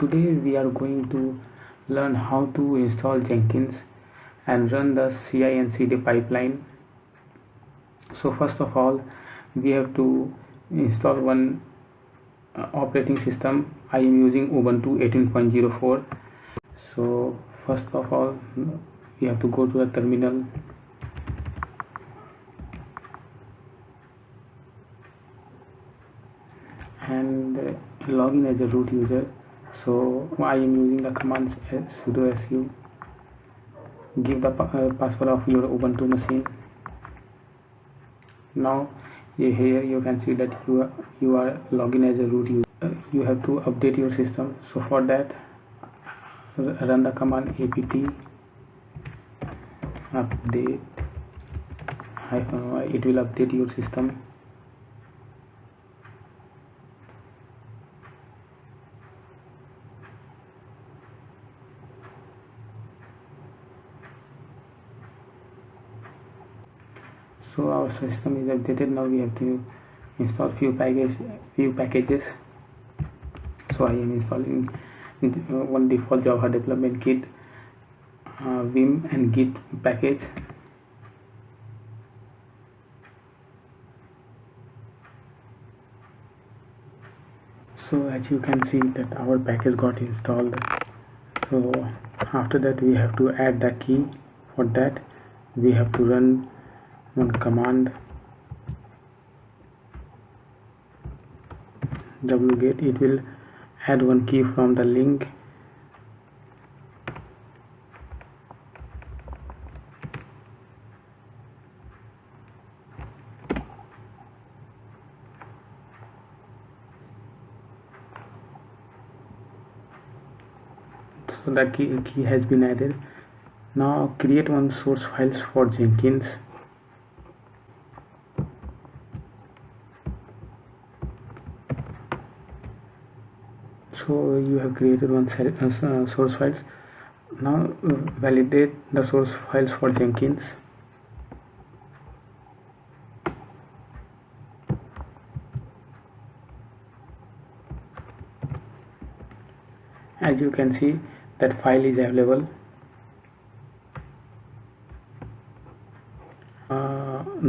Today we are going to learn how to install Jenkins and run the CI and CD pipeline. So first of all, we have to install one operating system. I am using Ubuntu 18.04. So first of all, we have to go to the terminal and log in as a root user. So I am using the commands sudo su. Give the password of your Ubuntu machine. Now here you can see that you are logged in as a root user. You have to update your system. So for that, run the command apt update -y. It will update your system. So our system is updated. Now we have to install few packages. So I am installing one default Java development kit, Vim and Git package. So as you can see that our package got installed. So after that we have to add the key. For that we have to run one command wget. It will add one key from the link. So the key has been added. Now create one source files for Jenkins. So you have created one source files. Now validate the source files for Jenkins. As you can see that file is available.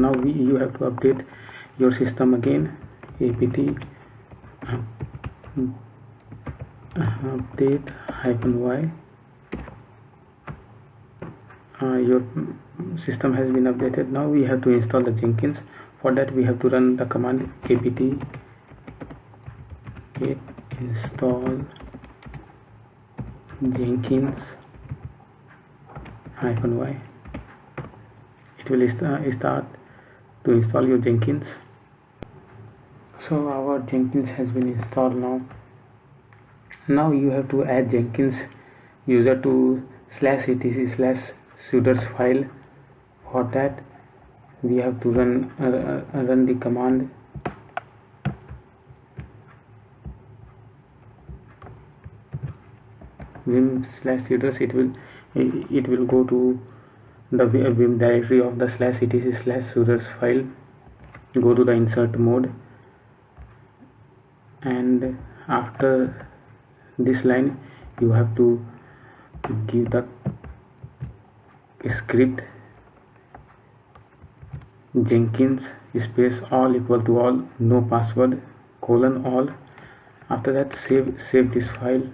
Now you have to update your system again. Apt update -y. Your system has been updated. Now we have to install the Jenkins. For that we have to run the command apt get install Jenkins -y. It will start to install your Jenkins. So our Jenkins has been installed now. Now you have to add Jenkins user to /etc/sudoers file. For that we have to run the command vim/sudoers. It will go to the vim directory of the /etc/sudoers file. Go to the insert mode, and after this line you have to give the script Jenkins space all equal to all, no password, :all. After that save this file.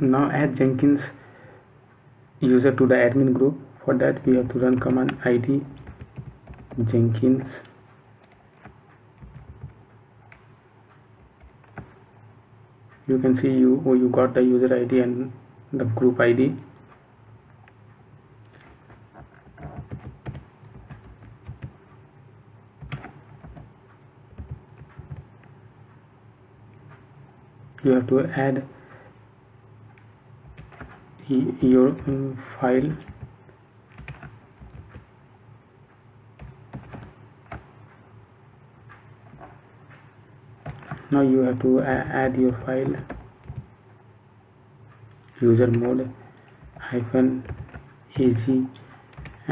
Now add Jenkins user to the admin group. For that we have to run command id Jenkins. You can see you got the user ID and the group ID. You have to add your file. Now you have to add your file. User mode -az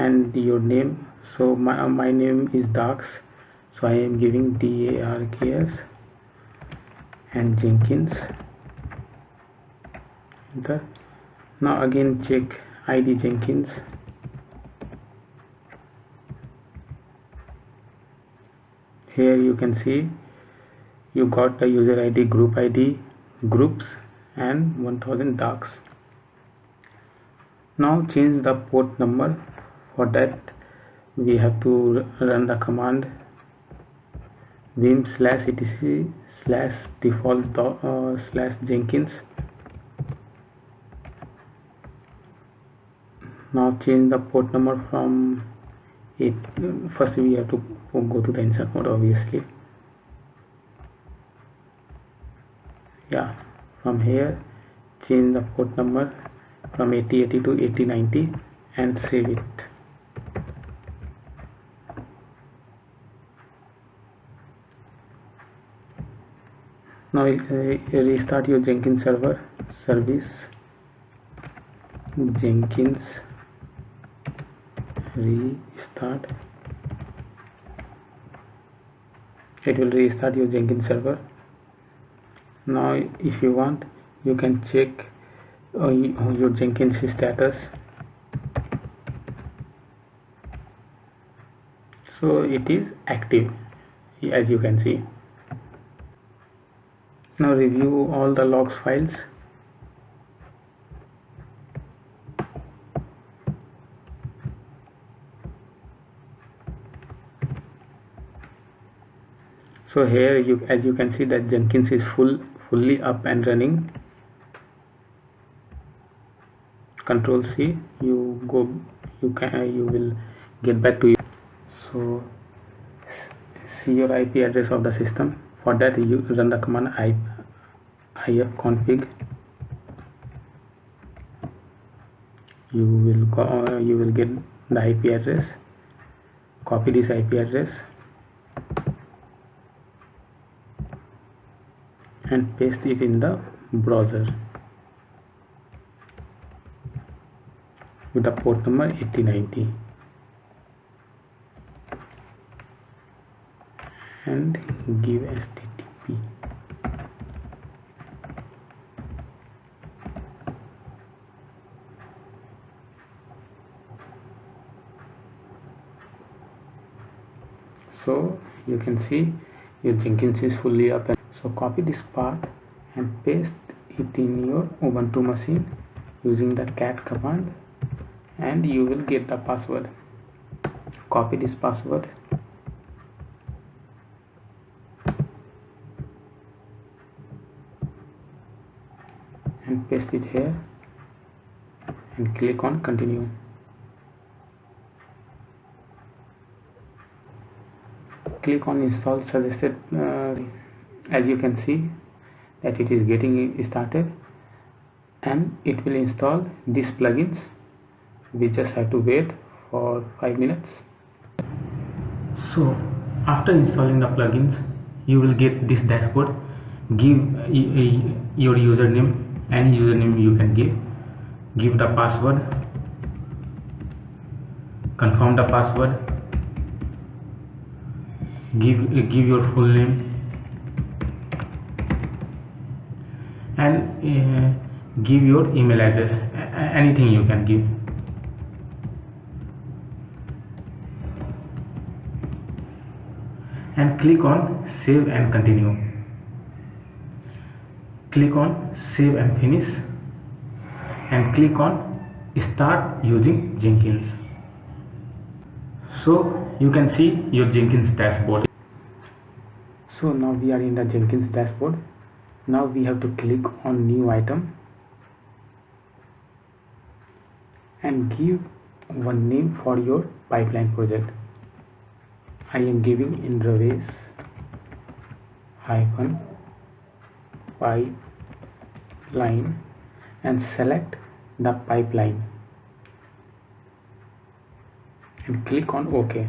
and your name. So my name is Darks, so I am giving DARKS. and Jenkins, enter. Now again check ID Jenkins. Here you can see you got the user ID, group ID, groups and 1000 darks. Now change the port number. For that we have to run the command vim/etc/default/Jenkins. Now change the port number from it. First we have to go to the insert mode, obviously. Yeah, from here change the port number from 8080 to 8090 and save it. Now restart your Jenkins server. Service Jenkins restart. It will restart your Jenkins server. Now if you want, you can check your Jenkins status. So it is active, as you can see. Now review all the logs files. So here as you can see that Jenkins is fully up and running. Control C, you will get back to you. So see your IP address of the system. For that you run the command ifconfig. You will get the IP address. Copy this IP address and paste it in the browser with the port number 8090 and give HTTP. So you can see your Jenkins is fully up. So copy this part and paste it in your Ubuntu machine using the cat command and you will get the password. Copy this password and paste it here and click on continue. Click on install suggested. As you can see that it is getting started and it will install these plugins. We just have to wait for 5 minutes. So after installing the plugins you will get this dashboard. Give your username, any username you can give the password, confirm the password, give your full name and give your email address, anything you can give. And click on save and continue. Click on save and finish and click on start using Jenkins. So you can see your Jenkins dashboard. So now we are in the Jenkins dashboard. Now we have to click on new item and give one name for your pipeline project. I am giving Indravesh -pipeline and select the pipeline and click on OK.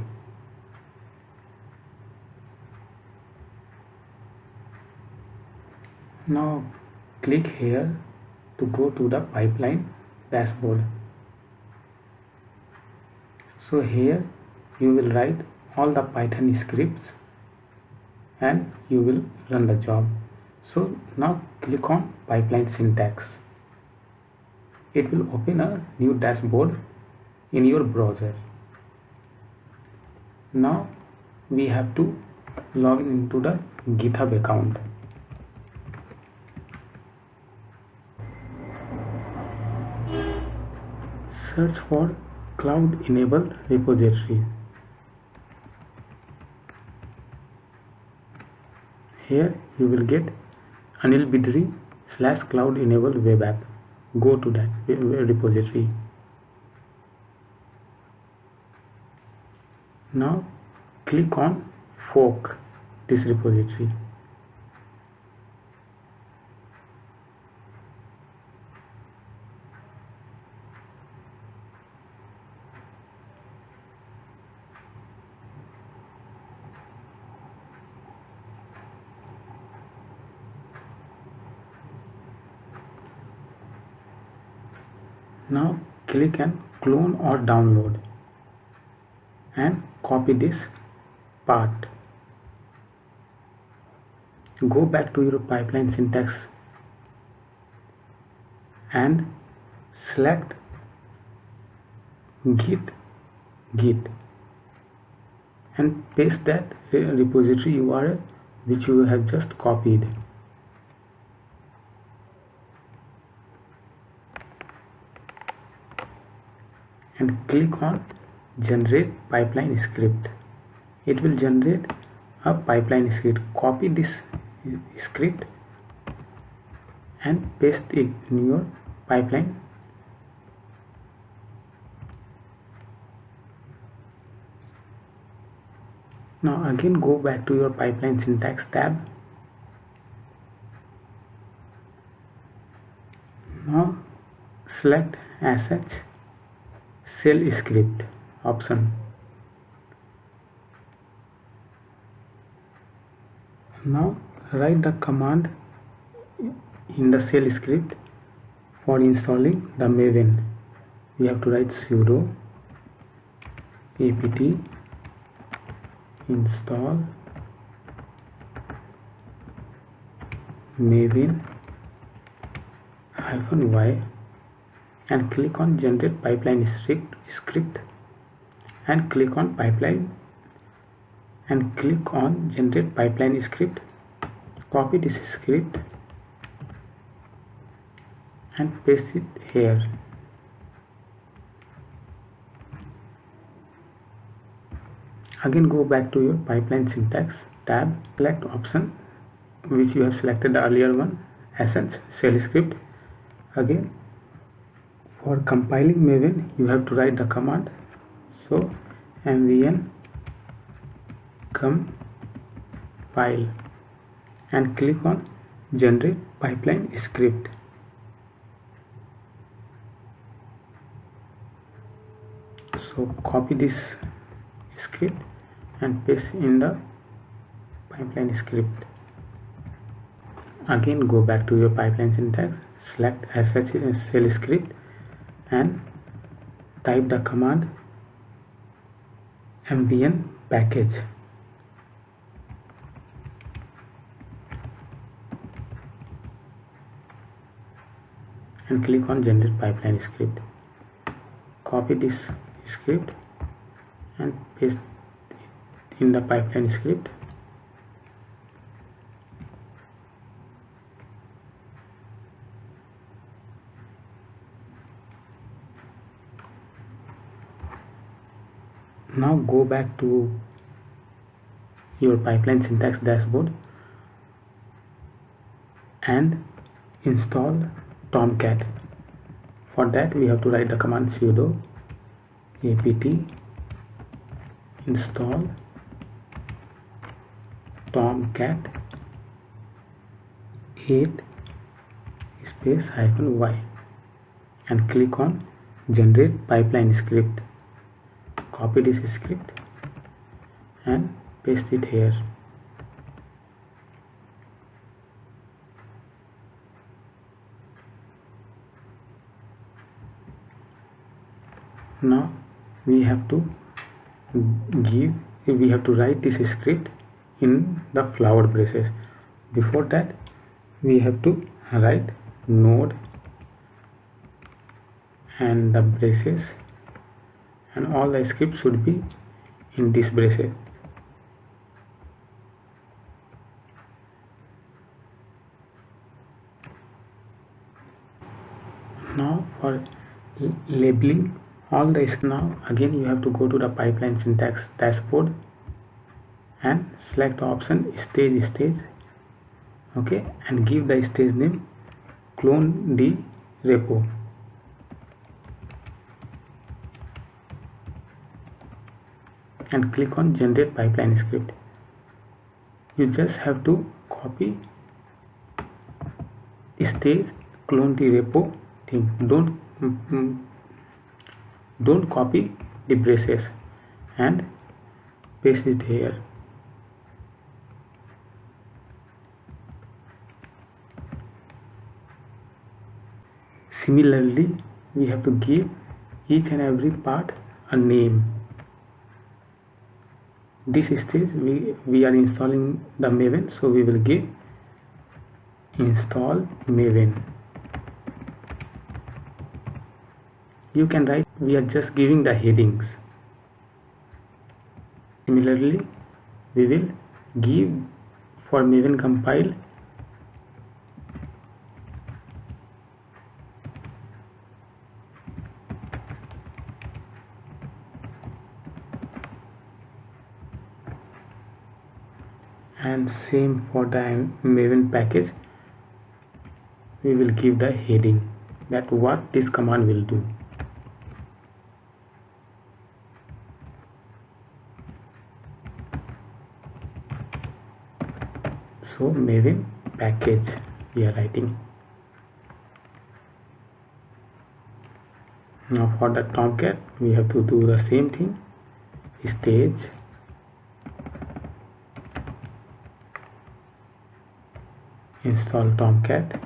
Now click here to go to the pipeline dashboard. So here you will write all the Python scripts and you will run the job. So now click on pipeline syntax. It will open a new dashboard in your browser. Now we have to log into the GitHub account. Search for cloud enabled repository. Here you will get Anil Bidri /cloud enabled web app. Go to that repository. Now click on fork this repository. Now click and clone or download and copy this part. Go back to your pipeline syntax and select git and paste that repository URL which you have just copied. And click on generate pipeline script. It will generate a pipeline script. Copy this script and paste it in your pipeline. Now again go back to your pipeline syntax tab. Now select sh shell script option. Now write the command in the shell script for installing the Maven. We have to write sudo apt install Maven -y and click on generate pipeline script and click on pipeline and click on generate pipeline script. Copy this script and paste it here. Again go back to your pipeline syntax tab, select option which you have selected the earlier one, sh shell script. Again for compiling Maven you have to write the command, so mvn compile and click on generate pipeline script. So copy this script and paste in the pipeline script. Again go back to your pipeline syntax, select sh shell script and type the command mvn package and click on generate pipeline script. Copy this script and paste it in the pipeline script. Now go back to your pipeline syntax dashboard and install Tomcat. For that we have to write the command sudo apt install Tomcat 8 space -y and click on generate pipeline script. Copy this script and paste it here. Now we have to write this script in the flower braces. Before that we have to write node and the braces, and all the script should be in this braces. Now for labeling all the, now again you have to go to the pipeline syntax dashboard and select the option stage, okay, and give the stage name clone d repo. And click on generate pipeline script. You just have to copy stage clone d repo thing. Don't copy the braces and paste it here. Similarly, we have to give each and every part a name. This stage we are installing the Maven, so we will give install Maven. You can write, we are just giving the headings. Similarly, we will give for Maven compile and same for the Maven package. We will give the heading that what this command will do. So Maven package we are writing. Now for the Tomcat we have to do the same thing. Stage install Tomcat,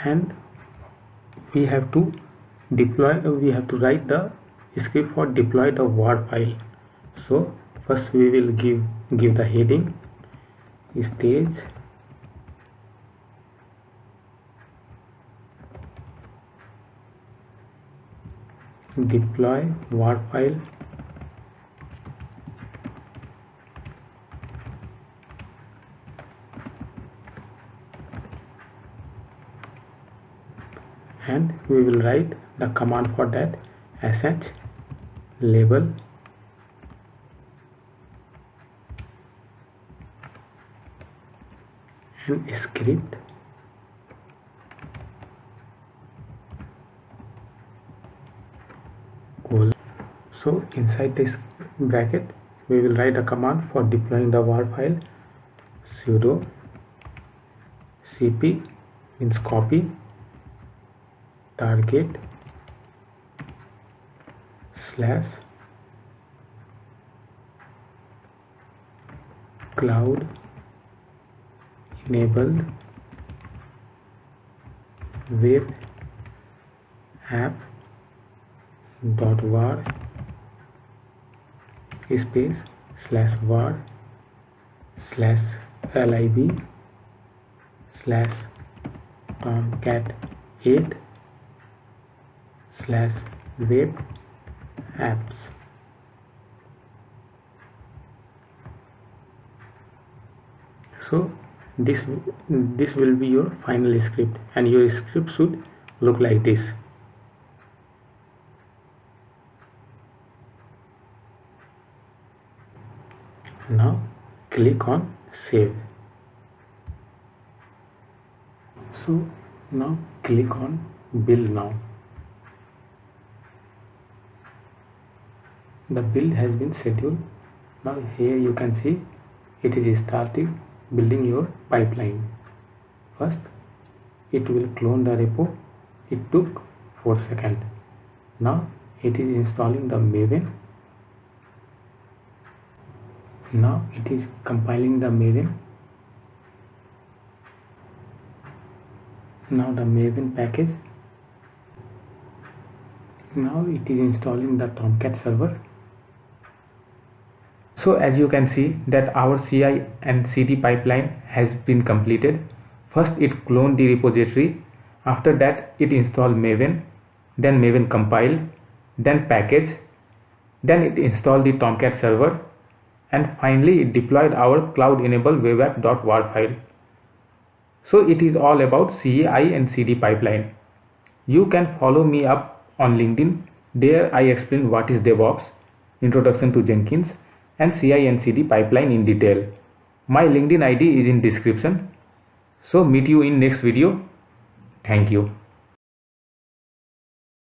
and we have to deploy, we have to write the script for deploy the WAR file. So first we will give the heading stage deploy WAR file, and we will write the command for that sh label and script colon. So inside this bracket we will write a command for deploying the WAR file, sudo cp means copy target slash cloud enabled web app dot var space slash var slash lib slash tomcat 8 slash web apps. So this will be your final script, and your script should look like this. Now click on save. So now click on build now. The build has been scheduled. Now here you can see it is starting building your pipeline. First it will clone the repo. It took 4 seconds. Now it is installing the Maven. Now it is compiling the Maven. Now the Maven package. Now it is installing the Tomcat server. So as you can see that our CI and CD pipeline has been completed. First it cloned the repository, after that it installed Maven, then Maven compiled, then package, then it installed the Tomcat server, and finally it deployed our cloud enabled web app.war file. So it is all about CI and CD pipeline. You can follow me up on LinkedIn. There I explain what is DevOps, introduction to Jenkins, and CI and CD pipeline in detail. My LinkedIn ID is in description. So meet you in next video. Thank you.